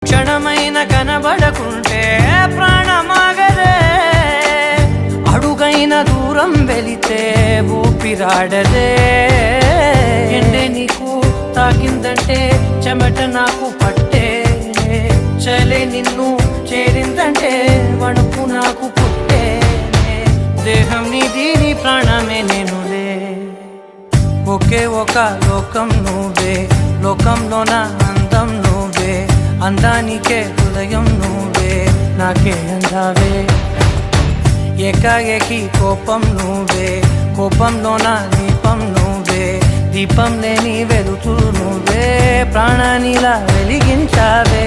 క్షణమైన కనబడకుంటే ప్రాణమాగదే, అడుగైన దూరం వెళితే ఊపిరాడదే. ఎండే నీకు తాకిందంటే చెమట నాకు పట్టే, చలే నిన్ను చేరిందంటే వణుకు నాకు పుట్టే. దేహం నీది నీ ప్రాణమే నేనులే, ఒకే ఒక లోకం నువ్వే, లోకంలోన అందం నువ్వే, అందానికే హృదయం నువ్వే, నాకే అందావే. ఏకాఏకి కోపం నువ్వే, కోపంలోన దీపం నువ్వే, దీపం లేని వెలుతురు నువ్వే, ప్రాణానిలా వెలిగించావే.